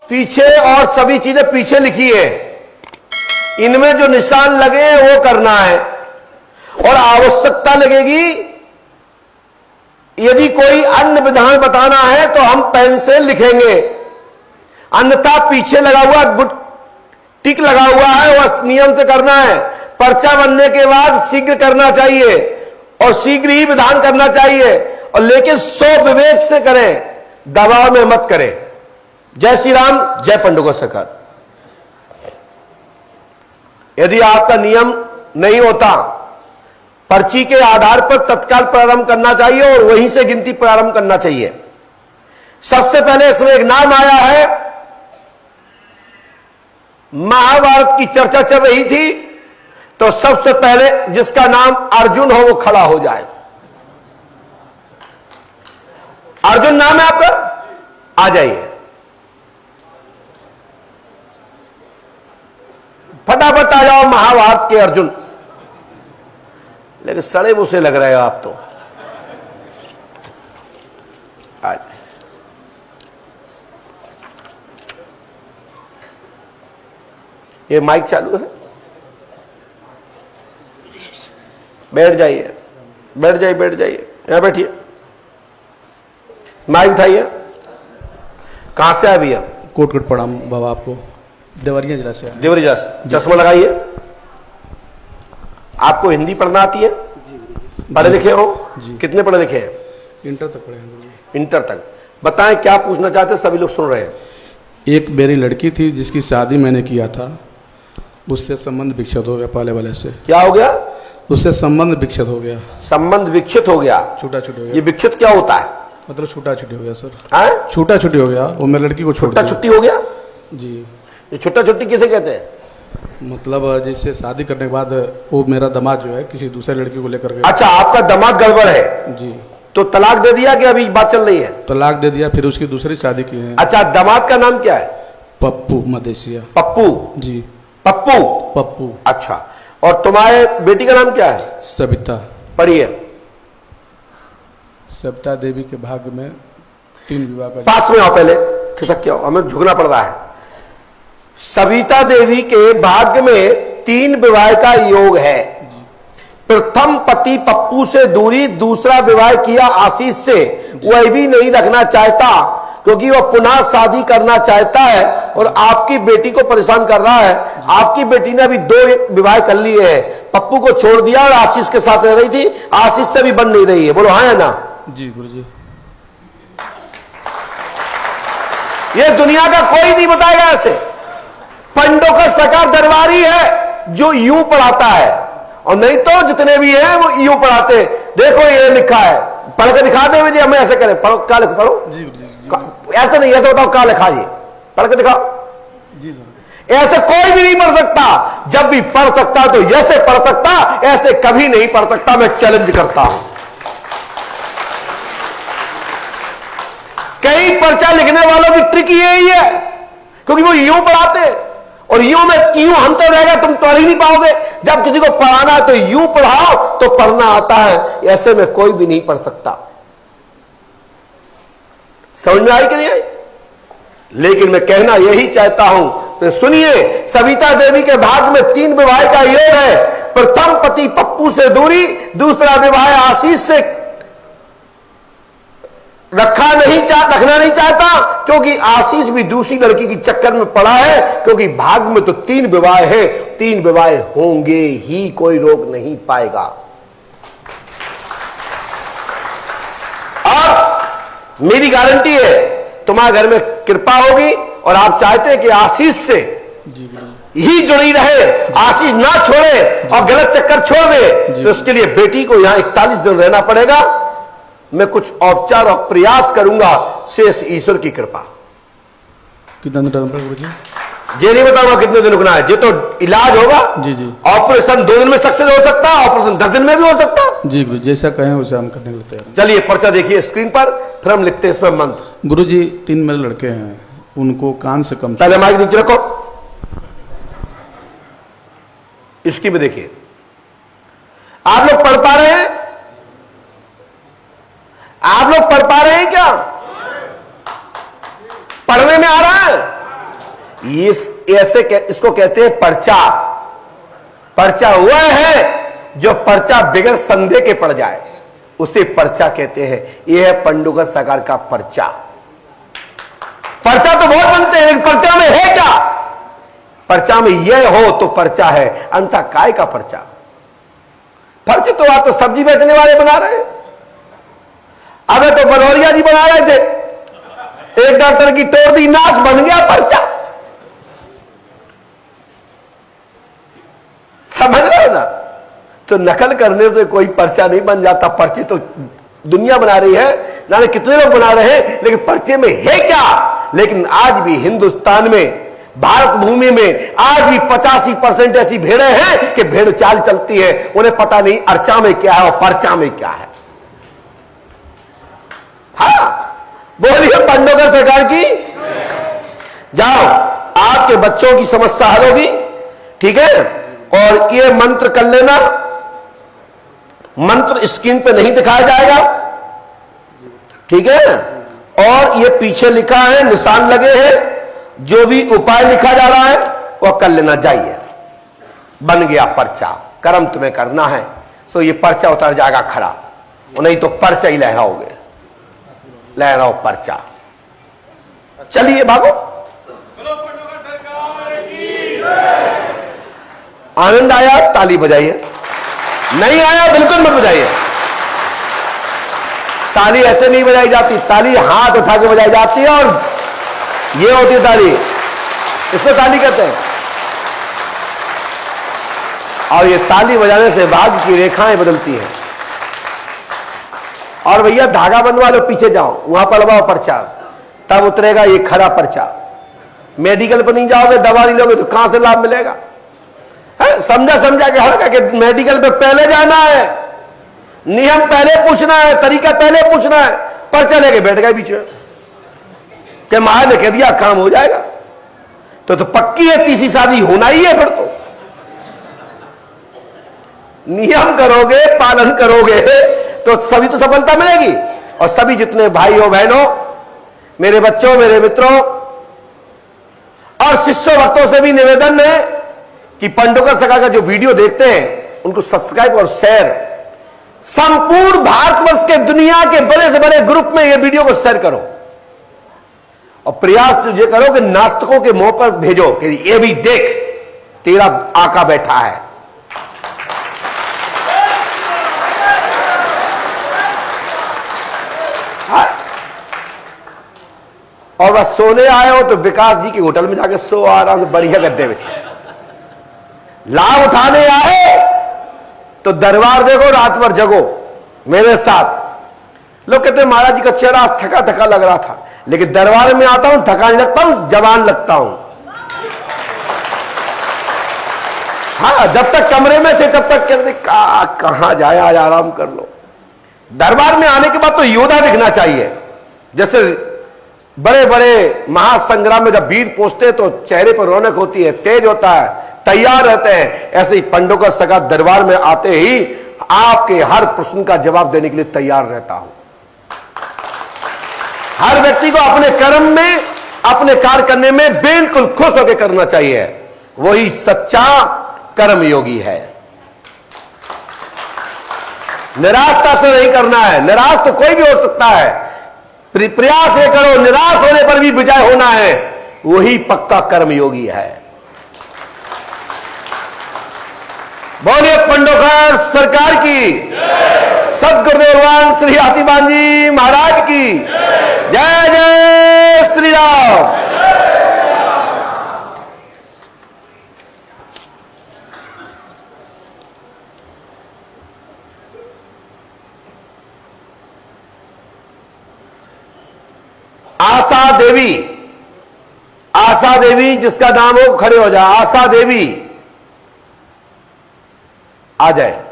पीछे और सभी चीजें पीछे लिखी है, इनमें जो निशान लगे हैं वो करना है। और आवश्यकता लगेगी, यदि कोई अन्य विधान बताना है तो हम पेन से लिखेंगे, अन्यथा पीछे लगा हुआ गुड टिक लगा हुआ है, वह नियम से करना है। पर्चा बनने के बाद शीघ्र करना चाहिए और शीघ्र ही विधान करना चाहिए, और लेकिन सो विवेक से करें, दबाव में मत करें। जय श्री राम, जय पंडुका सरकार। यदि आपका नियम नहीं होता, पर्ची के आधार पर तत्काल प्रारंभ करना चाहिए और वहीं से गिनती प्रारंभ करना चाहिए। सबसे पहले इसमें एक नाम आया है, महाभारत की चर्चा चल रही थी, तो सबसे पहले जिसका नाम अर्जुन हो वो खड़ा हो जाए। अर्जुन नाम है आपका, आ जाइए फटाफट आ जाओ, महाभारत के अर्जुन। लेकिन सड़े मुंह से लग रहे हो आप तो। आज ये माइक चालू है, बैठ जाइए बैठ जाइए बैठ जाइए, यहां बैठिए, माइक उठाइए। कहां से आए भैया? कोट प्रणाम बाबा, आपको देवरिया जिला से। देवरिया से। चश्मा लगाइए। आपको हिंदी पढ़ना आती है? पढ़े लिखे हो? कितने पढ़े लिखे हैं? इंटर तक पढ़े हैं। इंटर तक। बताएं क्या पूछना चाहते हैं, सभी लोग सुन रहे हैं। एक मेरी लड़की थी जिसकी शादी मैंने किया था, उससे संबंध विच्छेद हो गया पहले वाले से। क्या हो गया? उससे संबंध विच्छेद हो गया। संबंध विच्छेद हो गया? छूटा छूटी हो गया। ये विच्छेद क्या होता है? मतलब छूटा छूटी हो गया सर। हैं? छूटा छूटी हो गया, वो मेरी लड़की को छोड़ छुट्टा दिया। छुट्टी हो गया जी। ये छुट्टा छुट्टी किसे कहते हैं? मतलब जिससे शादी करने के बाद वो मेरा दामाद जो है किसी दूसरे लड़की को लेकर गया। अच्छा, आपका दामाद गड़बड़ है जी। तो तलाक दे दिया कि अभी बात चल रही है? तलाक दे दिया, फिर उसकी दूसरी शादी की है। अच्छा, दामाद का नाम क्या है? पप्पू मदेशिया। पप्पू? जी। पप्पू? पप्पू। अच्छा, और तुम्हारे बेटी का नाम क्या है? सविता। पढ़िए। सविता देवी के भाग्य में 3 विवाह का। पास में आओ, पहले खिसक के आओ, हमें झुकना पड़ रहा है। सविता देवी के भाग्य में 3 विवाह का योग है। प्रथम पति पप्पू से दूरी, दूसरा विवाह किया आशीष से, वह भी नहीं रखना चाहता क्योंकि वह पुनः शादी करना चाहता है और आपकी बेटी को परेशान कर रहा है। आपकी बेटी ने अभी 2 विवाह कर लिए हैं, पप्पू को छोड़ दिया और आशीष के साथ रह रही थी, आशीष से भी बन नहीं रही है। बोलो हाँ है ना? जी गुरुजी। ये दुनिया का कोई नहीं बताएगा ऐसे। पंडोका सरकार दरबारी है जो यूं पढ़ाता है, और नहीं तो जितने भी हैं वो यूं पढ़ाते हैं। देखो ये लिखा है, पढ़ के दिखा दे मुझे, हमें ऐसे करें। पढ़ो, क्या लिखो? पढ़ो जी जी। ऐसे नहीं, ऐसे बताओ क्या लिखा जी, पढ़ के दिखाओ। जी सर। ऐसे कोई भी नहीं पढ़ सकता। जब भी पढ़ सकता तो ऐसे पढ़ सकता, ऐसे कभी नहीं पढ़ सकता। मैं चैलेंज करता हूं। कई पर्चा लिखने वालों की ट्रिक यही है, क्योंकि वो यूं पढ़ाते हैं और यूं में यूं हम तो रहेगा, तुम पढ़ ही नहीं पाओगे। जब किसी को पढ़ाना है तो यूं पढ़ाओ तो पढ़ना आता है, ऐसे में कोई भी नहीं पढ़ सकता। समझ में आई कि नहीं आई? लेकिन मैं कहना यही चाहता हूं, तो सुनिए, सविता देवी के भाग्य में 3 विवाह का योग है। प्रथम पति पप्पू से दूरी, दूसरा विवाह आशीष से रखना नहीं चाहता क्योंकि आशीष भी दूसरी लड़की की चक्कर में पड़ा है, क्योंकि भाग्य में तो 3 विवाह है, 3 विवाह होंगे ही, कोई रोक नहीं पाएगा। और मेरी गारंटी है तुम्हारे घर में कृपा होगी और आप चाहते हैं कि आशीष से ही जुड़ी रहे, आशीष ना छोड़े और गलत चक्कर छोड़ दे, तो इसके लिए बेटी को यहां 41 दिन रहना पड़ेगा। मैं कुछ औपचार और प्रयास करूंगा, शेष ईश्वर की कृपा। कितना दिन गुरुजी? ये नहीं बताऊंगा कितने दिन रुकना है, ये तो इलाज होगा। जी जी। ऑपरेशन 2 दिन में सक्सेस हो सकता है, ऑपरेशन 10 दिन में भी हो सकता है। जी गुरु, जैसा कहें वैसा हम करने लगते हैं। चलिए पर्चा देखिए स्क्रीन पर, फिर हम लिखते हैं इसमें मंत्र। गुरुजी 3 मेरे लड़के हैं, उनको कान से कम। पहले माइक नीचे रखो, इसकी भी देखिए। आप लोग पढ़ पा रहे हैं? आप लोग पढ़ पा रहे हैं क्या? पढ़ने में आ रहा है? ये ऐसे इसको कहते हैं पर्चा। पर्चा हुआ है जो पर्चा बिगड़ संदेह के पड़ जाए, उसे पर्चा कहते हैं। यह है पंडुका सरकार का पर्चा। पर्चा तो बहुत बनते हैं, लेकिन पर्चा में है क्या? पर्चा में यह हो तो पर्चा है, अन्यथा काय का पर्चा? पर्चे तो आप तो सब्जी बेचने वाले बना रहे हैं। अबे तो बनौरिया जी बना रहे थे, एक डॉक्टर की तोड़ दी नाक, बन गया पर्चा। समझ रहे हो ना? तो नकल करने से कोई पर्चा नहीं बन जाता। पर्चे तो दुनिया बना रही है, ना कितने लोग बना रहे हैं, लेकिन पर्चे में है क्या? लेकिन आज भी हिंदुस्तान में, भारत भूमि में आज भी 85% ऐसी भेड़ें हैं कि भेड़ चाल चलती है, उन्हें पता नहीं अर्चा में क्या है और पर्चा में क्या है। हाँ, बोलिए पंडोकर सरकार की। जाओ, आपके बच्चों की समस्या हल होगी, ठीक है? और ये मंत्र कर लेना। मंत्र स्क्रीन पे नहीं दिखाया जाएगा, ठीक है? और ये पीछे लिखा है, निशान लगे हैं। जो भी उपाय लिखा जा रहा है वह कर लेना। जाइए, बन गया पर्चा। कर्म तुम्हें करना है, सो ये पर्चा उतर जाएगा खरा, नहीं तो पर्चा ही लहराओगे। लहराओ पर्चा। चलिए भागो। आनंद आया ताली बजाइए, नहीं आया बिल्कुल मत बजाइए। ताली ऐसे नहीं बजाई जाती, ताली हाथ उठा के बजाई जाती है, और ये होती है ताली, इसको ताली कहते हैं। और ये ताली बजाने से भाग्य की रेखाएं बदलती हैं। और भैया धागा बंधवा लो, पीछे जाओ, वहां पर लगाओ पर्चा, तब उतरेगा ये खरा पर्चा। मेडिकल पर नहीं जाओगे, दवा नहीं लोगे तो कहां से लाभ मिलेगा? समझा के हल्का कि मेडिकल पे पहले जाना है, नियम पहले पूछना है, तरीका पहले पूछना है, पर्चा लेके बैठ गए बीच में कि मां ने कह दिया काम हो जाएगा। तो पक्की है तीसरी शादी होना ही है। फिर तो नियम करोगे, पालन करोगे तो सभी तो सफलता मिलेगी। और सभी जितने भाइयों बहनों, मेरे बच्चों, मेरे मित्रों और शिष्यों भक्तों से भी निवेदन है कि पंडोकर सरकार का जो वीडियो देखते हैं उनको सब्सक्राइब और शेयर, संपूर्ण भारतवर्ष के दुनिया के बड़े से बड़े ग्रुप में ये वीडियो को शेयर करो। और प्रयास ये करो कि नास्तिकों के मुंह पर भेजो कि ये भी देख, तेरा आका बैठा है। और बस सोने आए हो तो विकास जी के होटल में जाके सो, आराम से बढ़िया गद्दे में। लाभ उठाने आए तो दरबार देखो, रात भर जगो मेरे साथ। लोग कहते हैं महाराज जी का चेहरा थका थका लग रहा था, लेकिन दरबार में आता हूं थका नहीं लगता हूं, जवान लगता हूं। हाँ, जब तक कमरे में थे तब तक कहते कहां जाए, आज आराम कर लो। दरबार में आने के बाद तो योद्धा दिखना चाहिए। जैसे बड़े बड़े महासंग्राम में जब वीर पहुंचते तो चेहरे पर रौनक होती है, तेज होता है, तैयार रहते हैं। ऐसे ही पंडोकर सरकार दरबार में आते ही आपके हर प्रश्न का जवाब देने के लिए तैयार रहता हूं। हर व्यक्ति को अपने कर्म में, अपने कार्य करने में बिल्कुल खुश होकर करना चाहिए। वही सच्चा कर्म योगी है। निराशता से नहीं करना है। निराश तो कोई भी हो सकता है, प्रयास ये करो, निराश होने पर भी विजय होना है, वही पक्का कर्मयोगी है। बोलिए पंडोकर सरकार की, सदगुरुदेव भगवान श्री हाथीमान जी महाराज की जय। जय श्री राम। आशा देवी, आशा देवी जिसका नाम हो खड़े हो जाए। आशा देवी आ जाए।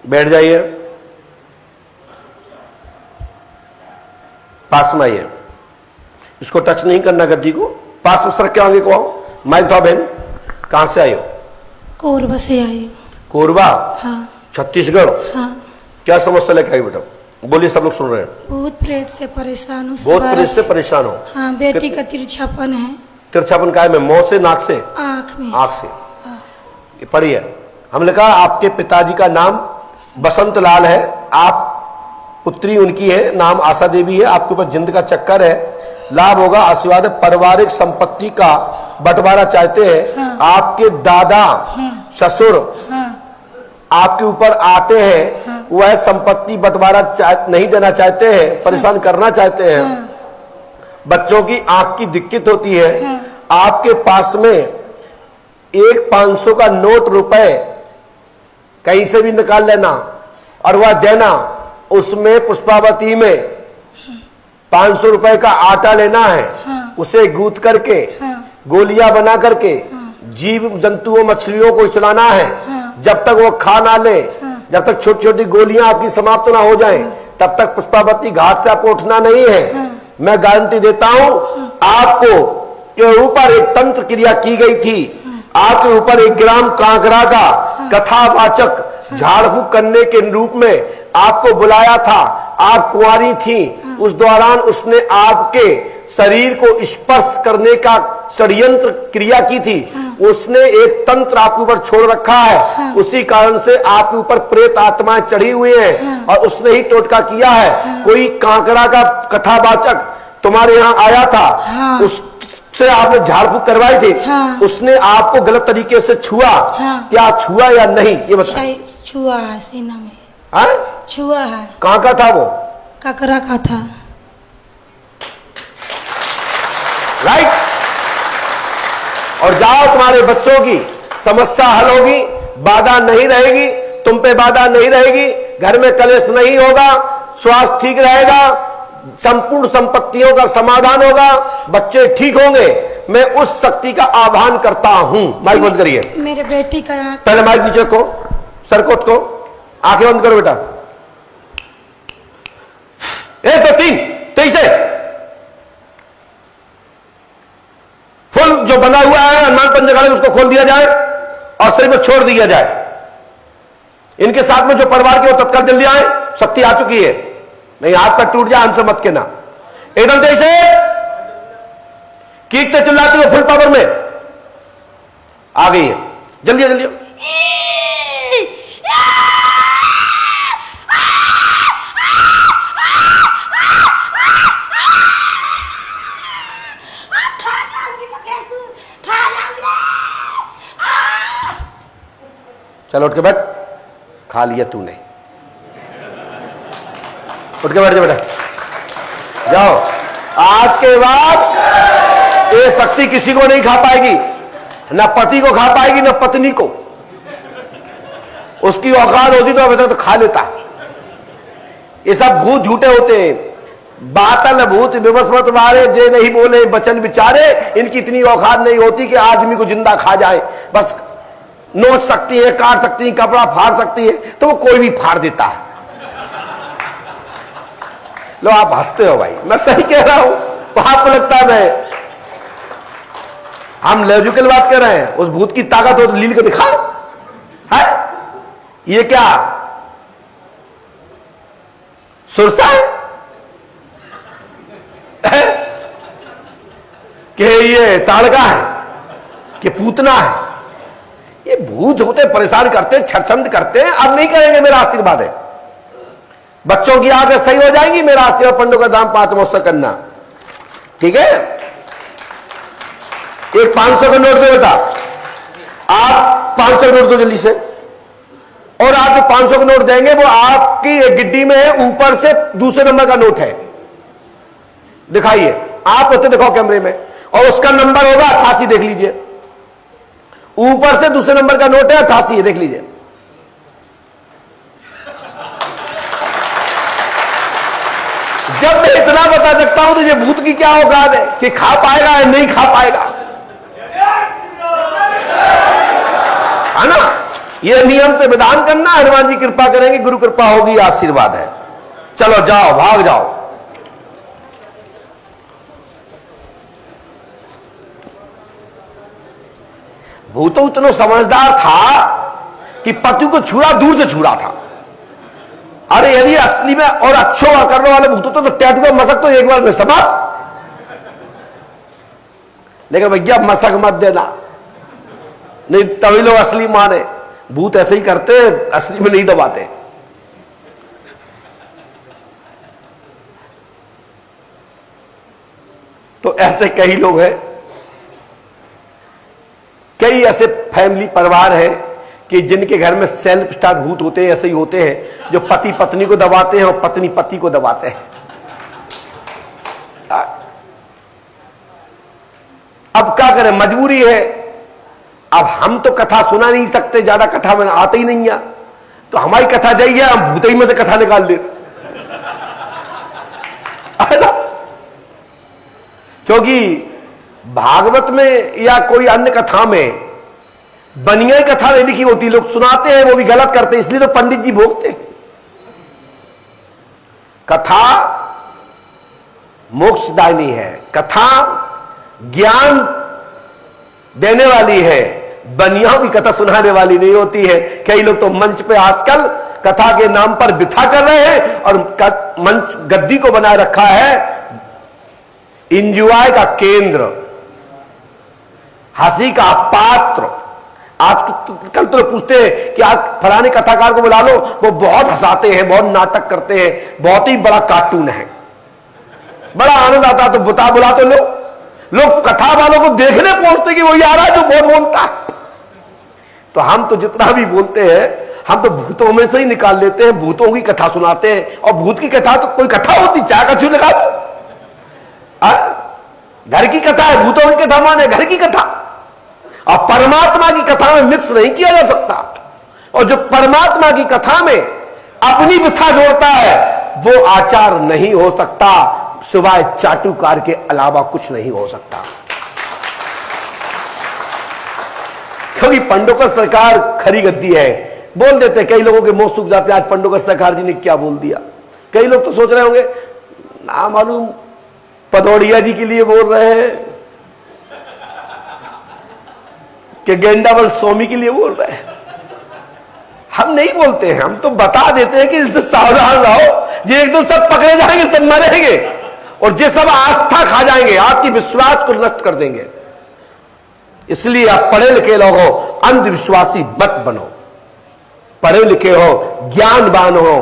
बैठ जाइए, पास में आइए। इसको टच नहीं करना गद्दी को। पास में सर के आगे को आओ। माइक दो बहन, कहां से आई हो? कोरबा से आई हूँ। कोरबा हाँ छत्तीसगढ़। हाँ। क्या समस्या लेके आई बेटा? बोलिए, सब लोग सुन रहे हैं। भूत प्रेत से परेशान हूँ। बहुत प्रेत से परेशान हो? हाँ, बेटी का तिरछापन है। तिरछापन काय में? मुंह से, नाक से? आँख में। आँख से। ये पढ़िए, हमने कहा आपके पिताजी का नाम बसंत लाल है, आप पुत्री उनकी है, नाम आशा देवी है, आपके ऊपर जिंद का चक्कर है, लाभ होगा, आशीर्वाद है, पारिवारिक संपत्ति का बंटवारा चाहते हैं। हाँ। आपके दादा ससुर आपके ऊपर आते हैं, वह संपत्ति बंटवारा नहीं देना चाहते हैं, परेशान करना चाहते हैं। बच्चों की आंख की दिक्कत होती है। आपके पास में एक 500 का नोट रुपए कहीं से भी निकाल लेना और वह देना, उसमें पुष्पावती में 500 रुपए का आटा लेना है। उसे गूंथ करके गोलियां बना करके जीव जंतुओं मछलियों को चलाना है। जब तक वो खा ना ले, जब तक छोटी छोटी गोलियां आपकी समाप्त ना हो जाएं, तब तक पुष्पावती घाट से आपको उठना नहीं है। मैं गारंटी देता हूं, आपको के ऊपर एक तंत्र क्रिया की गई थी, आपके ऊपर 1 ग्राम कांकरा का कथावाचक झाड़ फूक करने के रूप में आपको बुलाया था। आप कुंवारी थी, उस दौरान उसने आपके शरीर को स्पर्श करने का षड्यंत्र क्रिया की थी। उसने एक तंत्र आपके ऊपर छोड़ रखा है। उसी कारण से आपके ऊपर प्रेत आत्माएं चढ़ी हुई हैं और उसने ही टोटका किया है। कोई कांकड़ा का कथावाचक तुम्हारे यहाँ आया था, उससे आपने झाड़ फूक करवाई थी, उसने आपको गलत तरीके से छुआ, क्या छुआ या नहीं ये बताइए? छुआ है, सीना में छुआ है। कहाँ का था वो? काकरा का था। राइट। और जाओ, तुम्हारे बच्चों की समस्या हल होगी, बाधा नहीं रहेगी, तुम पे बाधा नहीं रहेगी, घर में कलेश नहीं होगा, स्वास्थ्य ठीक रहेगा, संपूर्ण संपत्तियों का समाधान होगा, बच्चे ठीक होंगे। मैं उस शक्ति का आह्वान करता हूं। माइक बंद करिए। मेरे बेटी का पहले माइक नीचे रखो, सरकोट को, आंखें बंद करो बेटा। 1 2 3 तेईस फुल जो बना हुआ है हनुमान पंचकाल में, उसको खोल दिया जाए और शरीर में छोड़ दिया जाए। इनके साथ में जो परिवार के वो तत्काल जल्दी आए, शक्ति आ चुकी है। नहीं हाथ पर टूट जाए, हमसे मत कहना। एकदम तेज से कीकते चिल्लाती हो, फुल पावर में आ गई है। जल्दी जल्दी चलो उठ के बैठ। खा लिया तूने, उठ के बैठ जा बेटा, जाओ। आज के बाद ये शक्ति किसी को नहीं खा पाएगी, ना पति को खा पाएगी, ना पत्नी को। उसकी औकात होती तो अभी तक तो खा लेता। ये सब भूत झूठे होते हैं। बातल भूत विवस्मत मारे जे नहीं बोले बचन विचारे, इनकी इतनी औकात नहीं होती कि आदमी को जिंदा खा जाए। बस नोच सकती है, काट सकती है, कपड़ा फाड़ सकती है, तो वो कोई भी फाड़ देता है। लो आप हंसते हो भाई, मैं सही कह रहा हूं, तो आपको लगता है मैं हम लॉजिकल बात कर रहे हैं। उस भूत की ताकत हो तो लील के दिखा है। ये क्या सुरसा है कि ये ताड़का है कि पूतना है? ये भूत होते, परेशान करते, छरछंद करते हैं। अब नहीं करेंगे, मेरा आशीर्वाद है। बच्चों की आंखें सही हो जाएंगी, मेरा आशीर्वाद। पंडों का दाम 5 मौसा करना, ठीक है? एक 500 का नोट दे बेटा, आप 500 का नोट दो जल्दी से। और आप जो 500 का नोट देंगे वो आपकी एक गिड्डी में है, ऊपर से दूसरे नंबर का नोट है। दिखाइए, आप होते दिखाओ कैमरे में, और उसका नंबर होगा 88। देख लीजिए, ऊपर से दूसरे नंबर का नोट है 88 है, देख लीजिए। जब मैं इतना बता सकता हूं तो ये भूत की क्या औकात है कि खा पाएगा या नहीं खा पाएगा, है ना? ये नियम से विधान करना, हनुमान जी कृपा करेंगे, गुरु कृपा होगी, आशीर्वाद है। चलो जाओ, भाग जाओ। भूत तो इतना समझदार था कि पति को छुड़ा, दूर से छुड़ा था। अरे यदि असली में और अच्छो करने वाले भूत तो टैटू का मसक तो एक बार में समाप्त। लेकिन भैया मसक मत देना, नहीं तभी लोग असली माने। भूत ऐसे ही करते, असली में नहीं दबाते। तो ऐसे कई लोग हैं, कई ऐसे फैमिली परिवार हैं कि जिनके घर में सेल्फ स्टार्ट भूत होते हैं। ऐसे ही होते हैं जो पति पत्नी को दबाते हैं और पत्नी पति को दबाते हैं। अब क्या करें, मजबूरी है। अब हम तो कथा सुना नहीं सकते, ज्यादा कथा में आते ही नहीं है, तो हमारी कथा जाइए, हम भूत ही में से कथा निकाल लेते। क्योंकि भागवत में या कोई अन्य कथा में बनियाई कथा नहीं लिखी होती, लोग सुनाते हैं, वो भी गलत करते हैं, इसलिए तो पंडित जी भोगते हैं। कथा मोक्षदायिनी है, कथा ज्ञान देने वाली है, बनियाओं की कथा सुनाने वाली नहीं होती है। कई लोग तो मंच पे आजकल कथा के नाम पर बिथा कर रहे हैं और मंच गद्दी को बनाए रखा है इंजॉय का केंद्र, हंसी का पात्र। आज कल तो पूछते हैं कि आज फलाने कथाकार को बुला लो, वो बहुत हंसाते हैं, बहुत नाटक करते हैं, बहुत ही बड़ा कार्टून है, बड़ा आनंद आता है, तो बुला तो लो। लोग कथा वालों को देखने पहुंचते कि वही आ रहा है जो बहुत बोलता है। तो हम तो जितना भी बोलते हैं, हम तो भूतों में से ही निकाल लेते हैं, भूतों की कथा सुनाते हैं। और भूत की कथा तो कोई कथा होती, चाय का छू लगा दो। घर की कथा है, भूतों की कथा माने घर की कथा। और परमात्मा की कथा में मिक्स नहीं किया जा सकता। और जो परमात्मा की कथा में अपनी व्यथा जोड़ता है वो आचार नहीं हो सकता, सिवाय चाटुकार के अलावा कुछ नहीं हो सकता। क्योंकि पंडोकर सरकार खरी गद्दी है, बोल देते, कई लोगों के मुंह सूख जाते हैं, आज पंडोकर सरकार जी ने क्या बोल दिया। कई लोग तो सोच रहे होंगे ना मालूम पदौड़िया जी के लिए बोल रहे हैं कि गेंडावल स्वामी के लिए बोल रहे हैं। हम नहीं बोलते हैं, हम तो बता देते हैं कि इससे सावधान रहो, ये एकदम सब पकड़े जाएंगे, सब मरेंगे और ये सब आस्था खा जाएंगे, आपकी विश्वास को नष्ट कर देंगे। इसलिए आप पढ़े लिखे लोग हो, अंधविश्वासी मत बनो। पढ़े लिखे हो, ज्ञानवान हो,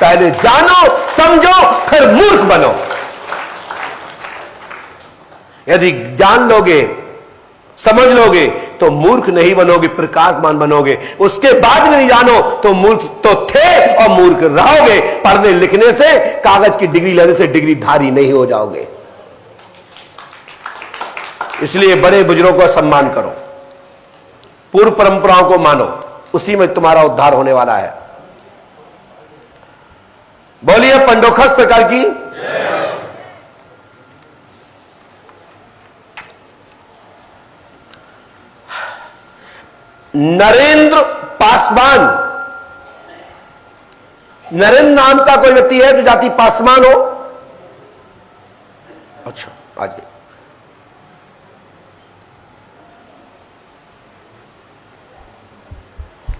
पहले जानो समझो फिर मूर्ख बनो। यदि जान लोगे समझ लोगे तो मूर्ख नहीं बनोगे, प्रकाशमान बनोगे। उसके बाद में नहीं जानो तो मूर्ख तो थे और मूर्ख रहोगे। पढ़ने लिखने से, कागज की डिग्री लेने से डिग्री धारी नहीं हो जाओगे। इसलिए बड़े बुजुर्गों का सम्मान करो, पूर्व परंपराओं को मानो, उसी में तुम्हारा उद्धार होने वाला है। बोलिए पंडोखर सरकार की। नरेंद्र पासवान, नरेंद्र नाम का कोई व्यक्ति है जो जाति पासवान हो? अच्छा, आज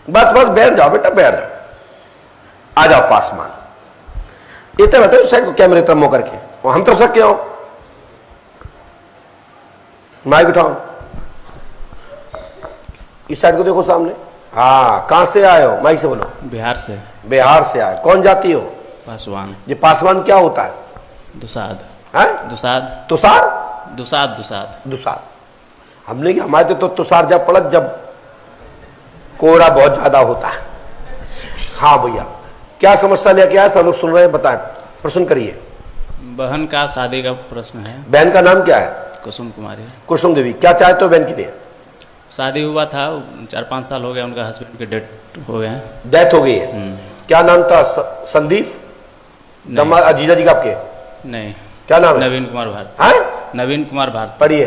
बस बस बैठ जाओ बेटा, बैठ जाओ, आ जाओ पासवान। इतने बैठे उस साइड को कैमरे तरफ मुंह करके, और हम तरफ से क्यों? माइक उठाओ, इस साइड को देखो सामने। हाँ, कहां से आए हो? माइक से बोलो। बिहार से। बिहार से आए, कौन जाती हो? पासवान। ये पासवान क्या होता है? दुसाद। हैं? दुसाद। तुषार? दुसाद दुसाद दुसार। हमने हमारे तो तुषार जब पड़त जब कोहरा बहुत ज्यादा होता है। हाँ भैया, क्या समस्या लेके आए? सब लोग सुन रहे हैं, बताएं, प्रश्न करिए। बहन का शादी का प्रश्न है। बहन का नाम क्या है? कुसुम कुमारी। कुसुम देवी। क्या चाहते हो बहन के लिए? शादी हुआ था, 4-5 साल हो गया, उनका हस्बैंड के डेथ हो गए हैं। डेथ हो गई है। क्या नाम था? संदीप? अजीजा जी का आपके? नहीं। क्या नाम है? नवीन कुमार भारती। नवीन कुमार भारती। पढ़िए।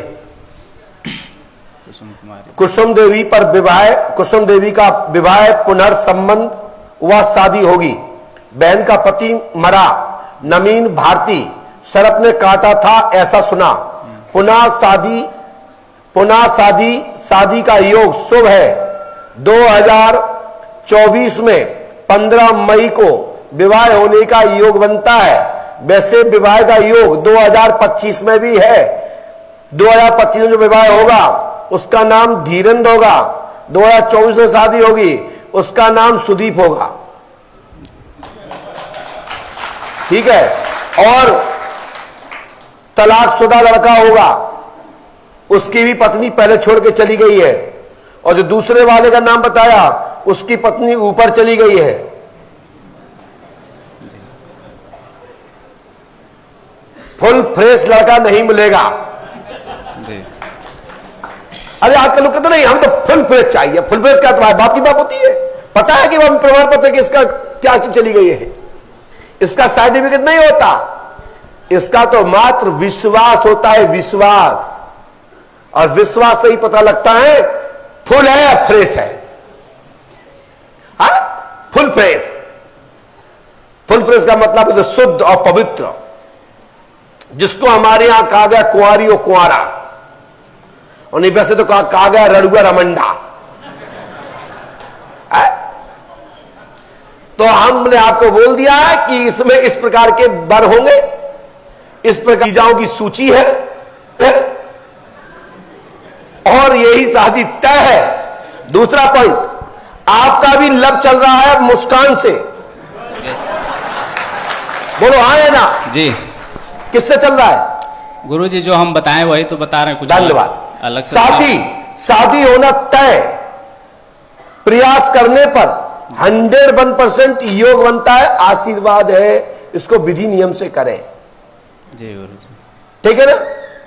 कुसुम कुमारी। कुसुम देवी पर विवाह, कुसुम देवी का विवाह पुनर्संबंध हुआ, शादी होगी। बहन का पति मरा, नवीन भारती, सर्प ने काटा था ऐसा सुना, पुनः शादी पुनः शादी का योग शुभ है। 2024 में 15 मई को विवाह होने का योग बनता है। वैसे विवाह का योग 2025 में भी है। 2025 में जो विवाह होगा उसका नाम धीरेन्द्र होगा। 2024 में शादी होगी उसका नाम सुदीप होगा। ठीक है। और तलाकशुदा लड़का होगा, उसकी भी पत्नी पहले छोड़ के चली गई है, और जो दूसरे वाले का नाम बताया उसकी पत्नी ऊपर चली गई है। फुल फ्रेश लड़का नहीं मिलेगा। अरे आजकल लोग कहते नहीं हम तो फुल फ्रेश चाहिए। फुल फ्रेश क्या तुम्हारे बाप की बात होती है? पता है कि वह प्रमाण पत्र कि इसका क्या चीज चली गई है, इसका सर्टिफिकेट नहीं होता, इसका तो मात्र विश्वास होता है। विश्वास, और विश्वास से ही पता लगता है फुल है या फ्रेश है। हा? Full fresh. फुल फ्रेश का मतलब है तो शुद्ध और पवित्र, जिसको हमारे यहां कहा गया कुंवारी और कुंवारा, और नहीं वैसे तो कहा गया रड़ुआ रमंडा। तो हमने आपको बोल दिया है कि इसमें इस प्रकार के वर होंगे, इस प्रकार चीजों की सूची है, और यही शादी तय है। दूसरा पॉइंट, आपका भी लव चल रहा है मुस्कान से। बोलो हाँ है ना जी। किससे चल रहा है? गुरुजी जो हम बताएं वही तो बता रहे हैं, कुछ धन्यवाद। अलग से शादी होना तय। प्रयास करने पर 101% योग बनता है। आशीर्वाद है, इसको विधि नियम से करें। जी गुरुजी। ठीक है ना?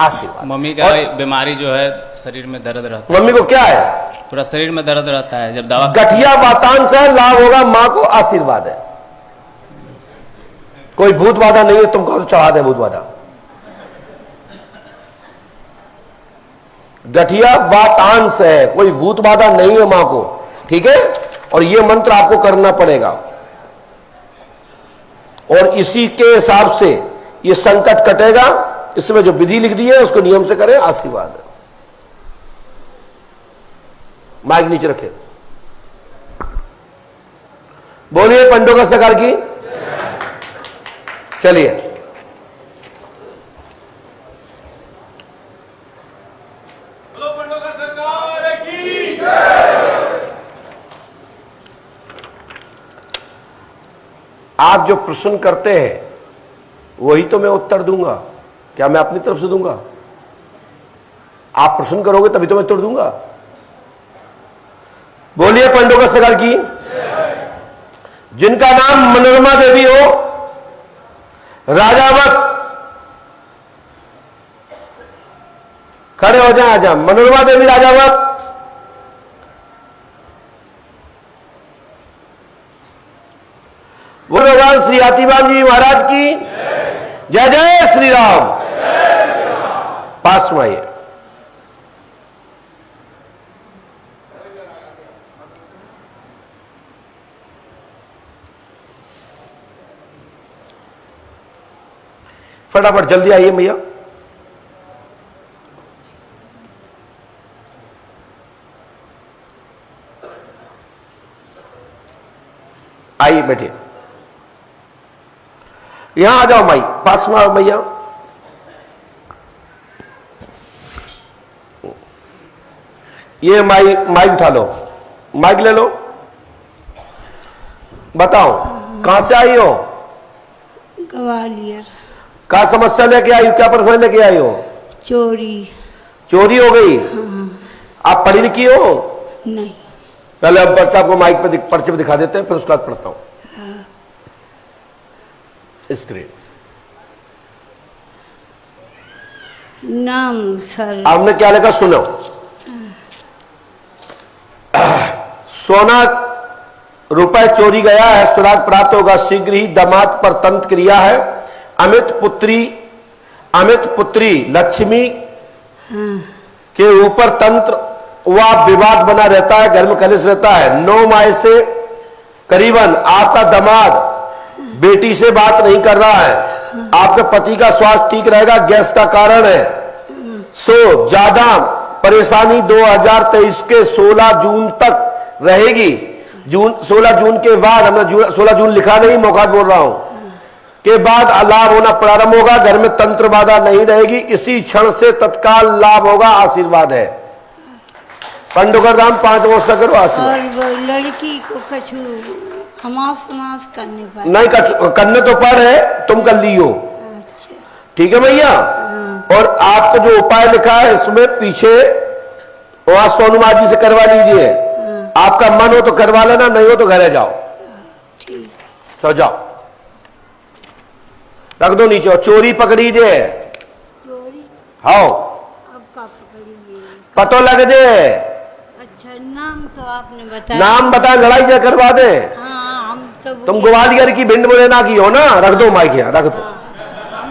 आशीर्वाद। मम्मी का बीमारी जो है, शरीर में दर्द रहता है। मम्मी को क्या है? पूरा शरीर में दर्द रहता है। जब दवा गठिया वातांश है, लाभ होगा। मां को आशीर्वाद है। कोई भूत बाधा नहीं है, तुमको तो चढ़ा दे भूत बाधा। गठिया वातांश है, कोई भूत बाधा नहीं है मां को। ठीक है। और यह मंत्र आपको करना पड़ेगा, और इसी के हिसाब से यह संकट कटेगा। इसमें जो विधि लिख दी है उसको नियम से करें। आशीर्वाद है। माइक नीचे रखें। बोलिए पंडोगा सरकार की। चलिए आप जो प्रश्न करते हैं वही तो मैं उत्तर दूंगा। क्या मैं अपनी तरफ से दूंगा? आप प्रश्न करोगे तभी तो मैं उत्तर दूंगा। बोलिए पंडोगा सरकार की। जिनका नाम मनोरमा देवी हो, राजावत, खड़े हो जाए। आजा मनोरमा देवी राजावत। बोलो भगवान श्री हाथीबाम जी महाराज की जय। जय श्री राम। पास में आइए। फटाफट जल्दी आइए भैया। आइए बैठिए। यहां आ जाओ माई, पास में आओ भैया। ये माइक उठा लो, माइक ले लो। बताओ कहां से आई हो? ग्वालियर। क्या समस्या लेके आई हो? क्या परेशानी लेके आई हो? चोरी। चोरी हो गई? आप पढ़ी लिखी हो? नहीं। पहले अब पर्चा आपको माइक पे पर्चे पे दिखा देते हैं, फिर उसके बाद पढ़ता हूं। स्क्रीन नाम सर। आपने क्या लिखा सुनो। सोना रुपए चोरी गया है, सुराग प्राप्त होगा शीघ्र ही। दामाद पर तंत्र क्रिया है। अमित पुत्री लक्ष्मी के ऊपर तंत्र व विवाद बना रहता है, घर में कलेश रहता है। 9 माह से करीबन आपका दामाद बेटी से बात नहीं कर रहा है। आपके पति का स्वास्थ्य ठीक रहेगा, गैस का कारण है। सो ज्यादा परेशानी 2023 के 16 जून तक रहेगी। 16 जून के बाद, हमने 16 जून लिखा नहीं, मौका बोल रहा हूं, के बाद लाभ होना प्रारंभ होगा। घर में तंत्र बाधा नहीं रहेगी, इसी क्षण से तत्काल लाभ होगा। आशीर्वाद है। पंडोकर धाम 5 वर्ष करो आशीर्वाद। और वो लड़की को कछु हमास समास करने पर नहीं करने तो पड़ है, तुम कर लियो। अच्छा ठीक है भैया। और आपको जो उपाय लिखा है इसमें पीछे वहां सोनू माँ जी से करवा लीजिए। आपका मन हो तो करवा लेना, नहीं हो तो घरे जाओ। तो जाओ, रख दो नीचे। और चोरी पकड़ी जे, चोरी हाँ अब का पकड़िए। पतो लग जे। अच्छा नाम तो आपने बताया। नाम बता, लड़ाई जा करवा दे। हाँ हम तो तुम ग्वालियर की भिंड मुरैना की हो ना, रख दो माइक यहाँ, रख दो।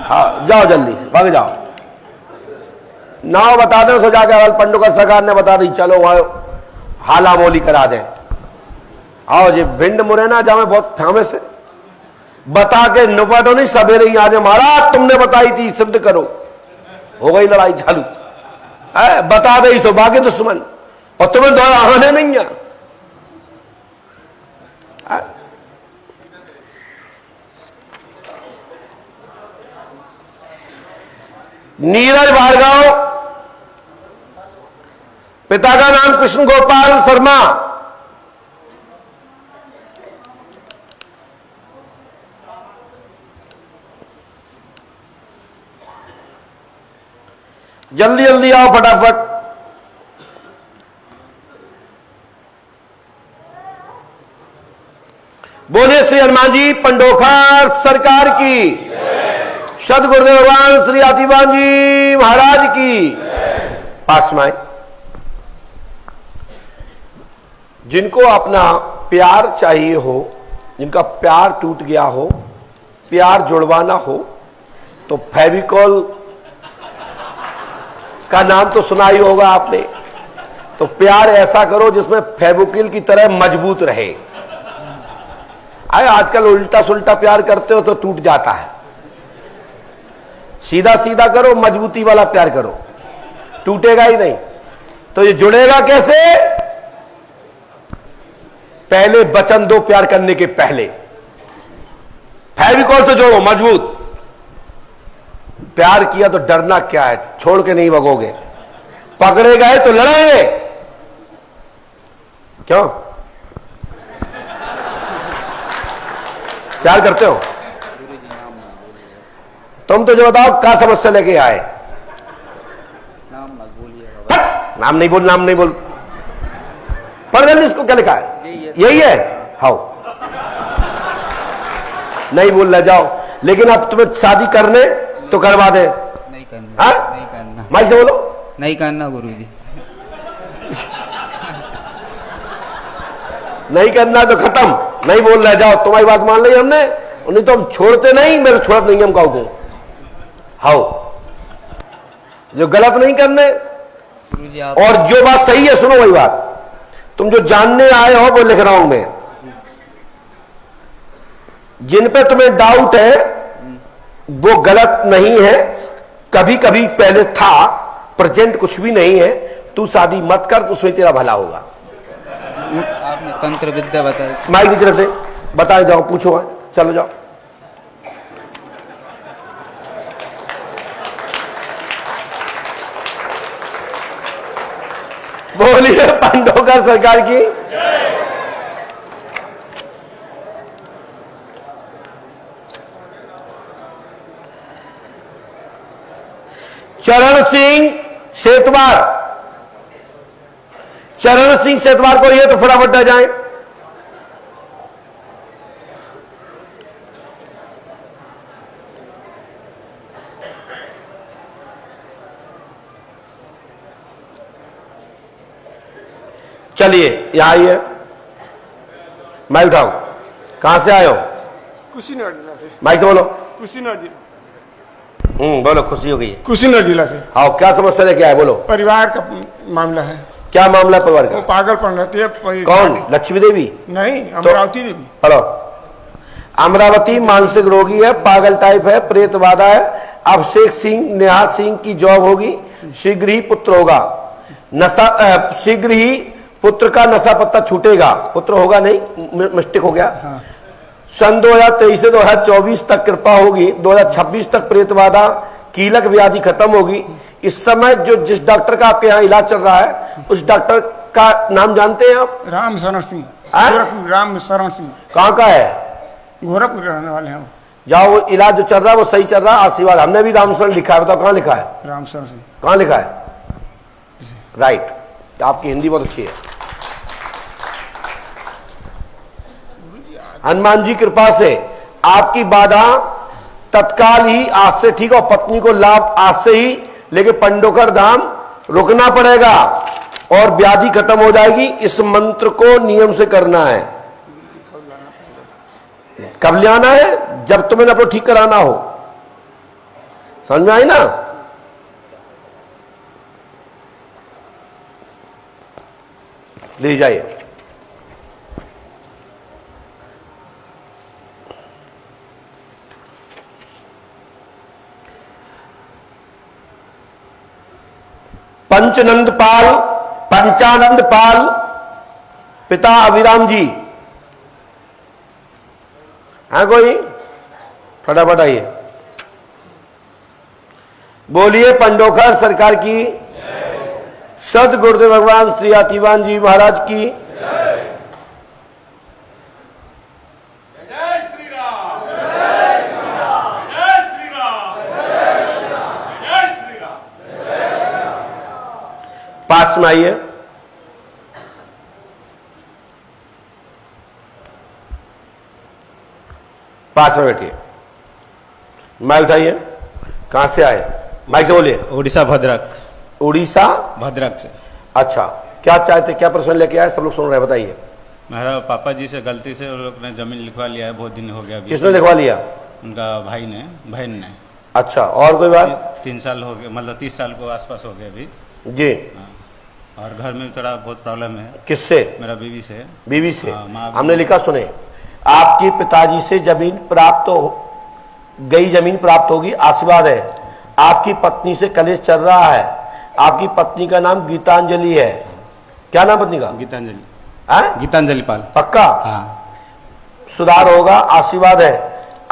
हाँ जाओ जल्दी से, भाग जाओ। नाव बता दो तो जाकर पंडोकर सरकार ने बता दी, चलो वहां हाला बोली करा दे। आओ जी, भिंड मुरैना जाओ, बहुत फेमस है। बता के निपटो नहीं, सवेरे ही आ जाए। महाराज तुमने बताई थी, सिद्ध करो। हो गई लड़ाई चालू। बता दे तो बाकी दुश्मन, और तुम्हें दो आने नहीं है। नीरज भार्गव, पिता का नाम कृष्ण गोपाल शर्मा, जल्दी जल्दी आओ फटाफट। बोलिए श्री हनुमान जी पंडोखर सरकार की, सदगुरुदेव भगवान श्री आतिबान जी महाराज की। पास में आए। जिनको अपना प्यार चाहिए हो, जिनका प्यार टूट गया हो, प्यार जुड़वाना हो, तो फेविकॉल का नाम तो सुना ही होगा आपने। तो प्यार ऐसा करो जिसमें फेविकॉल की तरह मजबूत रहे। आजकल उल्टा सुल्टा प्यार करते हो तो टूट जाता है। सीधा सीधा करो, मजबूती वाला प्यार करो, टूटेगा ही नहीं। तो ये जुड़ेगा कैसे? पहले वचन दो प्यार करने के पहले। फेविकॉल से जोड़ो मजबूत। प्यार किया तो डरना क्या है, छोड़ के नहीं भगोगे। पकड़े गए तो लड़ेंगे। क्यों? प्यार करते हो? तुम तो जो बताओ क्या समस्या लेके आए? नाम नहीं बोल, नाम नहीं बोल। पढ़ जल्दी इसको, क्या लिखा है? यही है। हाउ नहीं बोल रहे, जाओ। लेकिन अब तुम्हें शादी करने तो करवा दे। नहीं करना। हाँ? नहीं करना। माइक से बोलो। नहीं करना गुरुजी। नहीं करना तो खत्म। नहीं बोल रहे, जाओ। तुम्हारी बात मान ली हमने, उन्हें तो हम छोड़ते नहीं, मेरे छोड़ देंगे हम काऊ को। हाउ जो गलत नहीं करने, गुरुजी आप और जो बात सही है सुनो वही बात। तुम जो जानने आए हो वो लिख रहा हूं मैं। जिन पे तुम्हें डाउट है वो गलत नहीं है, कभी कभी पहले था, प्रेजेंट कुछ भी नहीं है। तू शादी मत कर, उसमें तेरा भला होगा। आपने तंत्र विद्या बताई। माइक नीचे रख दे, बताए जाओ, पूछो। चलो जाओ। बोलिए पंडोकर सरकार की। चरण सिंह सेतवार, चरण सिंह सेतवार को ये तो फटाफट आ जाए। चलिए यहां आइए, मैं उठाओ। कहां से आए हो? कुशीनगर जिला से। माइक से बोलो। कुशीनगर जिला। बोलो, खुशी हो गई है। कुशीनगर जिला से। हाँ, क्या समस्या लेके आए? बोलो। परिवार का मामला है। क्या मामला है परिवार वो का? पागलपन रहती है। कौन? लक्ष्मी देवी? नहीं, अमरावती देवी। हेलो, अमरावती मानसिक रोगी है, पागल टाइप है, प्रेत बाधा है। अभिषेक सिंह, नेहा सिंह की जॉब होगी, शीघ्र ही पुत्र होगा। शीघ्र ही पुत्र का नशा पत्ता छूटेगा, पुत्र होगा नहीं, मिस्टेक हो गया। सन 2023 से 2024 तक कृपा होगी, 2026 तक प्रेत बाधा कीलक व्याधि खत्म होगी। इस समय जो जिस डॉक्टर का आपके यहाँ इलाज चल रहा है उस डॉक्टर का नाम जानते हैं आप? राम शरण सिंह, हाँ? गोरखपुर राम शरण सिंह, कहाँ का है? गोरखपुर के रहने वाले हैं वो। जाओ, वो इलाज जो चल रहा है वो सही चल रहा है, आशीर्वाद। हमने भी रामशरण लिखा है, बताओ कहाँ लिखा है? राम शरण सिंह। कहाँ लिखा है? राइट, आपकी हिंदी बहुत अच्छी है। हनुमान जी कृपा से आपकी बाधा तत्काल ही आज से ठीक हो, पत्नी को लाभ आज से ही लेके पंडोकर धाम रुकना पड़ेगा और व्याधि खत्म हो जाएगी। इस मंत्र को नियम से करना है। कब ले आना है? जब तुम्हें अपना ठीक कराना हो। समझ में आई ना? ले जाइए। पंचनंद पाल, पंचानंद पाल, पिता अभिराम जी है कोई? फटाफट आइए, बोलिए पंडोखर सरकार की, सद गुरुदेव भगवान श्री आतिवान जी महाराज की। पास में आइए, पास में बैठिए, माइक उठाइए। कहां से आए? माइक से बोलिए। उड़ीसा भद्रक। उड़ीसा भद्रक से। अच्छा, क्या चाहते, क्या प्रश्न लेके आए? सब लोग सुन रहे हैं, बताइए। मेरा पापा जी से गलती से उन लोग ने जमीन लिखवा लिया है, बहुत दिन हो गया। किसने लिखवा लिया? उनका भाई ने, बहन ने। अच्छा, और कोई बात? 3 साल हो गए, मतलब 30 साल को आसपास हो गए अभी जी। हाँ। और घर में भी थोड़ा बहुत प्रॉब्लम है। किससे? मेरा बीवी से। बीवी से? हाँ, हमने लिखा, सुने, आपके पिताजी से जमीन प्राप्त हो गई, जमीन प्राप्त होगी, आशीर्वाद है। आपकी पत्नी से कलेश चल रहा है। आपकी पत्नी का नाम गीतांजलि है। क्या नाम पत्नी का? गीतांजलि। है? गीतांजलि पाल। पक्का? हाँ। सुधार होगा, आशीर्वाद है।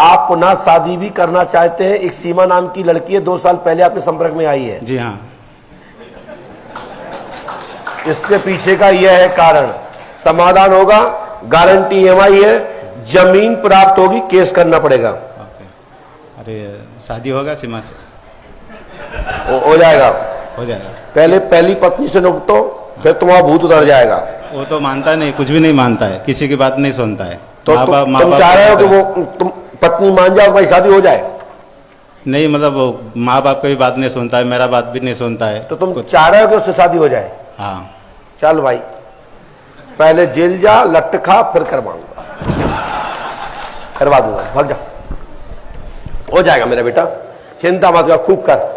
आप पुनः शादी भी करना चाहते हैं। एक सीमा नाम की लड़की है, 2 साल पहले आपके संपर्क में आई है। जी हाँ। इसके पीछे का यह है कारण। समाधान होगा, गारंटी EMI है, जमीन प्राप्त होगी, केस करना पड़ेगा। ओके। अरे शादी होगा सीमा से? हो जाएगा। हो जाएगा। पहले पहली पत्नी से निपटो, फिर तुम्हारा भूत उतर जाएगा। वो तो मानता नहीं, कुछ भी नहीं मानता है, किसी की बात नहीं सुनता है। तो तुम चाह रहे हो कि वो तुम पत्नी मान जाओ, भाई शादी हो जाए? नहीं, मतलब माँ बाप की भी बात नहीं सुनता है, मेरा बात भी नहीं सुनता है। तो तुम चाह रहे हो कि उससे शादी हो जाए? हाँ। चल भाई, पहले जेल जा, लट्ट खा, फिर करवाऊंगा, करवा दूंगा, भाग जा। हो जाएगा मेरा बेटा, चिंता मत कर, खूब कर।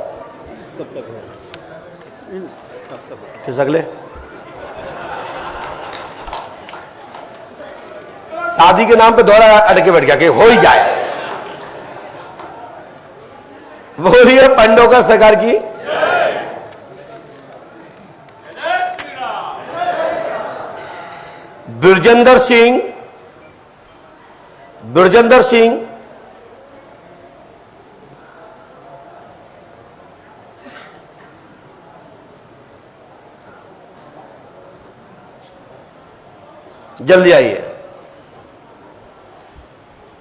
किस अगले? शादी के नाम पे दोहरा अटके बैठ गया कि हो ही जाए। बोलिए पंडोकर सरकार की। बिरजेंद्र सिंह, बिरजेंद्र सिंह, जल्दी आइए,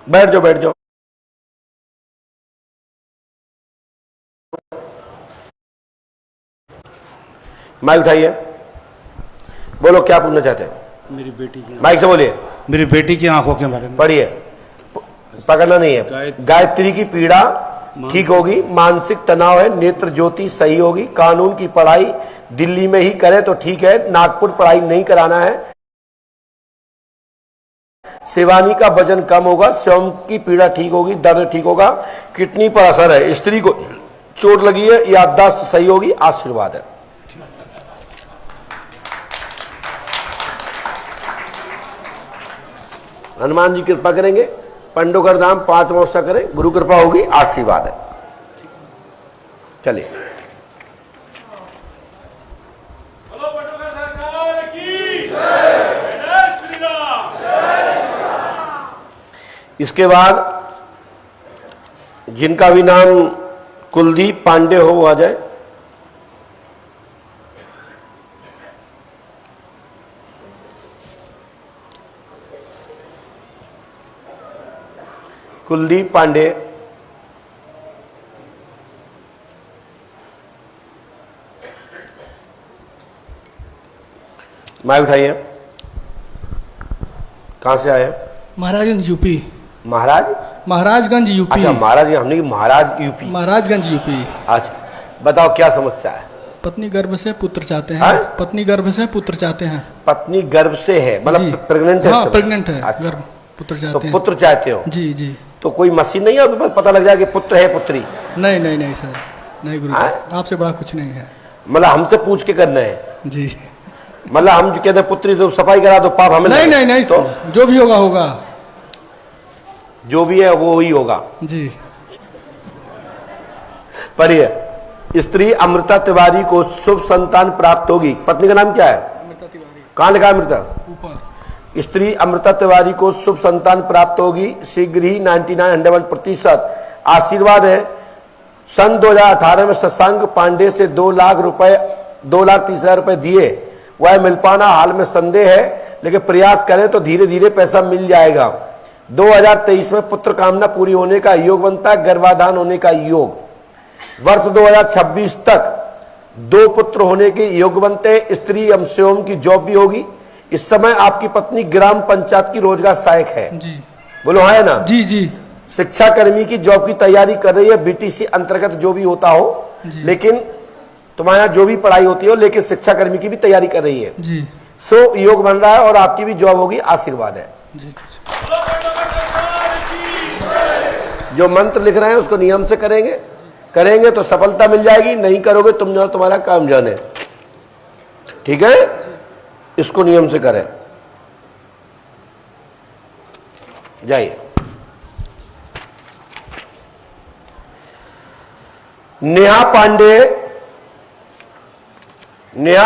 बैठ जाओ, बैठ जाओ। माइक उठाइए, बोलो क्या पूछना चाहते हैं? मेरी बेटी की, माइक से बोलिए। मेरी बेटी की आंखों के बारे में। पढ़िए, पकड़ना नहीं है। गायत्री की पीड़ा ठीक होगी, मानसिक तनाव है, नेत्र ज्योति सही होगी, कानून की पढ़ाई दिल्ली में ही करे तो ठीक है, नागपुर पढ़ाई नहीं कराना है। शिवानी का वजन कम होगा, स्वयं की पीड़ा ठीक होगी, दर्द ठीक होगा, किडनी पर असर है, स्त्री को चोट लगी है, याददाश्त सही होगी, आशीर्वाद है। हनुमान जी कृपा करेंगे, पंडोकर धाम 5 अमावस्या करें, गुरु कृपा होगी, आशीर्वाद है। चलिए इसके बाद जिनका भी नाम कुलदीप पांडे हो वो आ जाए। कुलदीप पांडे, माइक उठाइए। कहां से आए? महाराजगंज यूपी। महाराजगंज यूपी। अच्छा, महाराज, हमने की महाराज यूपी। महाराजगंज यूपी। अच्छा, बताओ क्या समस्या है? पत्नी गर्भ से पुत्र चाहते हैं। हाँ? पत्नी गर्भ से पुत्र चाहते हैं। पत्नी गर्भ से है, जी। मतलब प्रेग्नेंट है? हाँ, इस समय? प्रेग्नेंट है। अच्छा। गर्भ, पुत्र तो चाहते हैं। पुत्र चाहते हो? जी जी। तो कोई मशीन नहीं है आपके पास पता लग जाए कि पुत्र है पुत्री? नहीं नहीं नहीं सर, नहीं गुरु हाँ? आपसे बड़ा कुछ नहीं है। मतलब हमसे पूछ के करना है? जी। मतलब हम जो कहते हैं पुत्री तो सफाई करा दो, पाप हमें नहीं लगे। नहीं नहीं तो जो भी होगा होगा। जो भी है वो ही होगा। जी। पढ़िए। स्त्री अमृता तिवारी को शुभ संतान प्राप्त होगी। पत्नी का नाम क्या है? अमृता तिवारी। कहां लिखा है अमृता? ऊपर। स्त्री अमृता तिवारी को शुभ संतान प्राप्त होगी शीघ्र ही। 99% आशीर्वाद है। सन 2018 में शशांक पांडे से 2,30,000 रुपए दिए, वह मिल पाना हाल में संदेह है, लेकिन प्रयास करें तो धीरे धीरे पैसा मिल जाएगा। 2023 में पुत्र कामना पूरी होने का योग बनता है, गर्भाधान होने का योग। वर्ष 2026 तक 2 पुत्र होने के योग बनते हैं। स्त्री एवं स्वयं की जॉब भी होगी। इस समय आपकी पत्नी ग्राम पंचायत की रोजगार सहायक है। जी। बोलो है ना? जी जी। शिक्षा कर्मी की जॉब की तैयारी कर रही है, बीटीसी अंतर्गत जो भी होता हो, लेकिन तुम्हारे यहाँ जो भी पढ़ाई होती हो, लेकिन शिक्षा कर्मी की भी तैयारी कर रही है। जी। सो योग बन रहा है और आपकी भी जॉब होगी, आशीर्वाद है। जी। जो मंत्र लिख रहे हैं उसको नियम से करेंगे तो सफलता मिल जाएगी, नहीं करोगे तुम जानो तुम्हारा काम जाने। ठीक है, इसको नियम से करें। जाइए। नेहा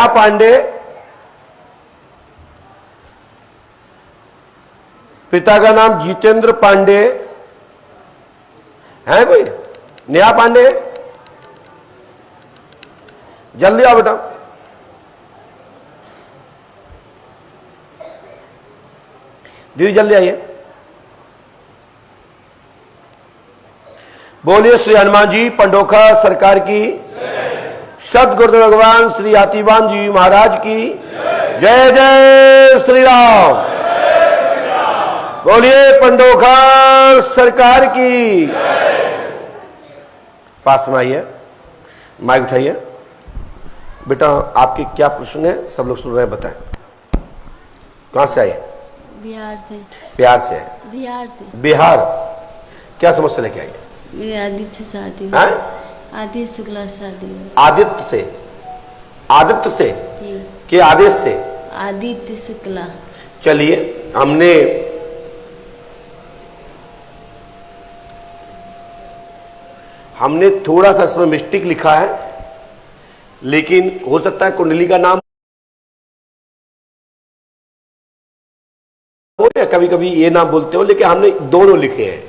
पांडे पिता का नाम जितेंद्र पांडे है। कोई नेहा पांडे? जल्दी आओ बेटा। दीदी जल्दी आइए। बोलिए श्री हनुमान जी पंडोखा सरकार की, सत गुरुदेव भगवान श्री हाथीवान जी महाराज की जय। जय श्री राम। बोलिए पंडोखा सरकार की। पास में आइए, माइक उठाइए। बेटा आपके क्या प्रश्न है? सब लोग सुन रहे हैं, बताएं। कहां से आइए? बिहार से। बिहार से? बिहार से। बिहार। क्या समस्या लेके आइए? मेरी आदित्य से शादी है? आदित्य शुक्ला शादी है। आदित्य से? आदित्य से जी। के आदेश से? आदित्य शुक्ला। चलिए, हमने थोड़ा सा इसमें मिस्टेक लिखा है, लेकिन हो सकता है कुंडली का नाम हो या कभी कभी ये नाम बोलते हो, लेकिन हमने दोनों लिखे हैं।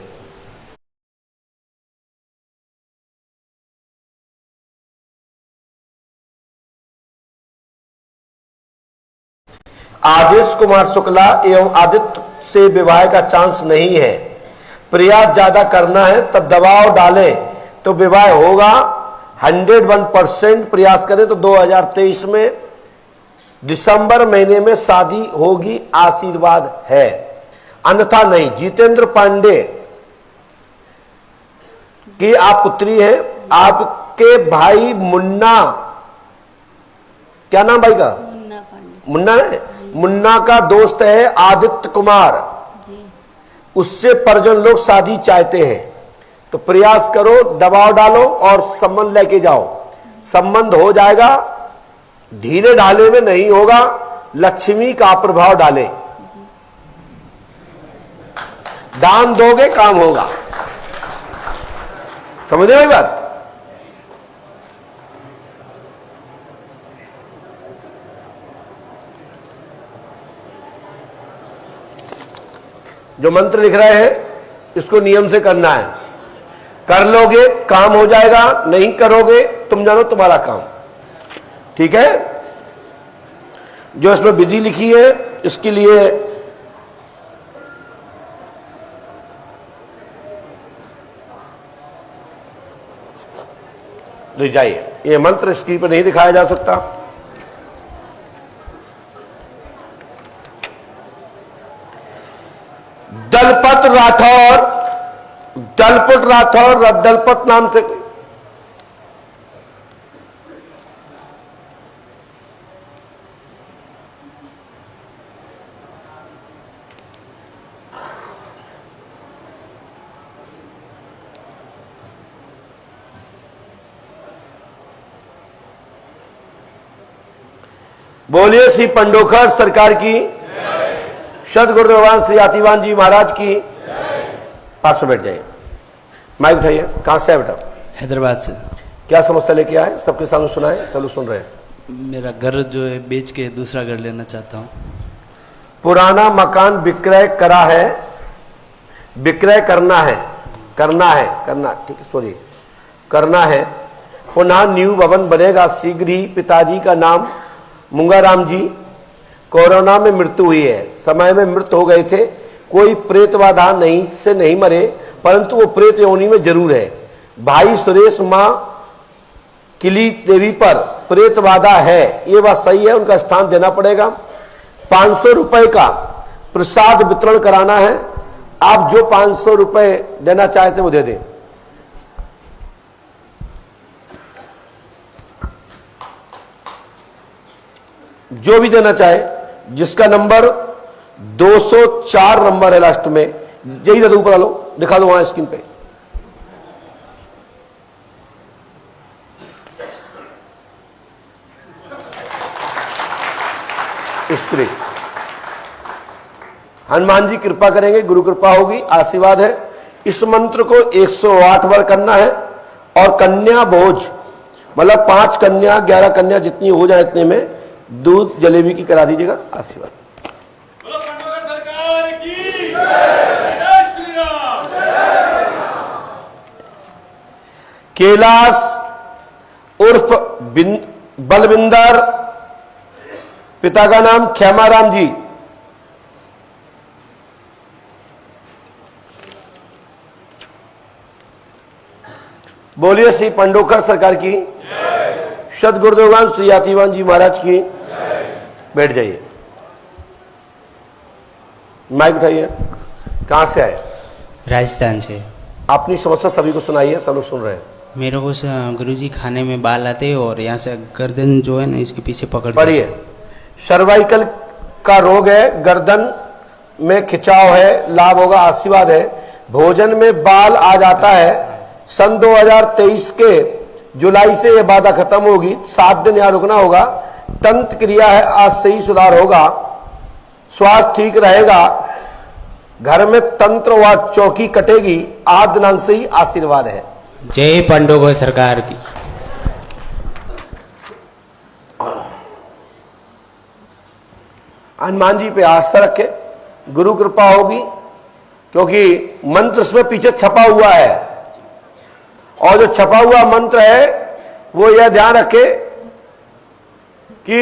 आदेश कुमार शुक्ला एवं आदित्य से विवाह का चांस नहीं है। प्रयास ज्यादा करना है, तब दबाव डालें तो विवाह होगा। 101% प्रयास करें तो 2023 में दिसंबर महीने में शादी होगी, आशीर्वाद है, अन्यथा नहीं। जितेंद्र पांडे की आप पुत्री हैं। आपके भाई मुन्ना, क्या नाम भाई का? मुन्ना पांडे। मुन्ना है? मुन्ना का दोस्त है आदित्य कुमार, जी। उससे परिजन लोग शादी चाहते हैं, तो प्रयास करो, दबाव डालो और संबंध लेके जाओ। संबंध हो जाएगा, ढीले ढाले में नहीं होगा, लक्ष्मी का प्रभाव डाले। दान दोगे काम होगा। समझ रहे हो बात? जो मंत्र लिख रहे हैं इसको नियम से करना है। कर लोगे काम हो जाएगा, नहीं करोगे तुम जानो तुम्हारा काम। ठीक है, जो इसमें विधि लिखी है इसके लिए ले जाइए। ये मंत्र स्क्रीन पर नहीं दिखाया जा सकता। दलपत राठौर, दलपत राठौर, दलपत नाम से बोलिए श्री पंडोखर सरकार की, सदगुरुदेव भगवान श्री आतिवान जी महाराज की। पास में बैठ जाइए, माइक उठाइए। कहां से है बेटा? हैदराबाद से। क्या समस्या लेके आए? सबके सामने सुनाए, सब सुन रहे हैं। मेरा घर जो है बेच के दूसरा घर लेना चाहता हूँ। पुराना मकान विक्रय करा है, विक्रय करना है, करना ठीक है, सॉरी करना है। पुनः न्यू भवन बनेगा शीघ्र ही। पिताजी का नाम मुंगाराम जी, कोरोना में मृत्यु हुई है, समय में मृत हो गए थे। कोई प्रेत बाधा नहीं से नहीं मरे, परंतु वो प्रेत योनि में जरूर है। भाई सुरेश माँ किली देवी पर प्रेत बाधा है, ये बात सही है, उनका स्थान देना पड़ेगा। 500 रुपए का प्रसाद वितरण कराना है। आप जो 500 रुपए देना चाहते वो दे दें। जो भी देना चाहे, जिसका नंबर 204 नंबर है लास्ट में, यही दे दो, ऊपर लो, दिखा दो वहां स्क्रीन पे। स्त्री हनुमान जी कृपा करेंगे, गुरु कृपा होगी, आशीर्वाद है। इस मंत्र को 108 बार करना है। और कन्या भोज मतलब 5 कन्या 11 कन्या जितनी हो जाए इतने में दूध जलेबी की करा दीजिएगा। आशीर्वाद। कैलाश उर्फ बलविंदर, पिता का नाम खेमाराम जी। बोलिए श्री पंडोखर सरकार की, सदगुरुदेव भगवान श्री आतिवान जी महाराज की। बैठ जाइए, माइक उठाइए। कहां से आए? राजस्थान से। अपनी समस्या सभी को सुनाइए, सब लोग सुन रहे हैं। मेरे को गुरुजी खाने में बाल आते हैं और यहाँ से गर्दन जो है ना इसके पीछे पकड़। पढ़िए। सर्वाइकल का रोग है, गर्दन में खिंचाव है, लाभ होगा, आशीर्वाद है। भोजन में बाल आ जाता है। सन 2023 के जुलाई से यह बाधा खत्म होगी। 7 दिन यहाँ रुकना होगा। तंत्र क्रिया है, आज से ही सुधार होगा। स्वास्थ्य ठीक रहेगा। घर में तंत्र व चौकी कटेगी। आज दिनांक से ही आशीर्वाद है। जय पंडोखर सरकार की। हनुमान जी पे आस्था रखे, गुरु कृपा होगी, क्योंकि मंत्र इसमें पीछे छपा हुआ है। और जो छपा हुआ मंत्र है वो यह ध्यान रखे कि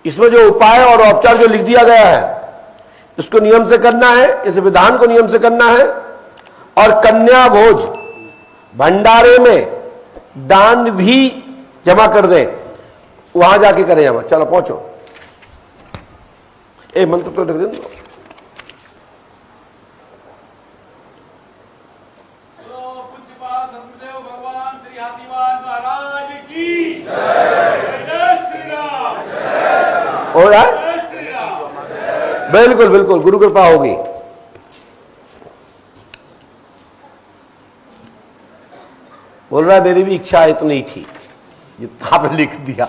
इसमें जो उपाय और उपचार जो लिख दिया गया है इसको नियम से करना है, इस विधान को नियम से करना है। और कन्या भोज भंडारे में दान भी जमा कर दें, वहां जाके करें। जमा चलो पहुंचो, एक मंत्र तो लिख दो। हो रहा है? बिल्कुल बिल्कुल, गुरु कृपा होगी। बोल रहा है मेरी भी इच्छा है तो नहीं थी, ये आप लिख दिया।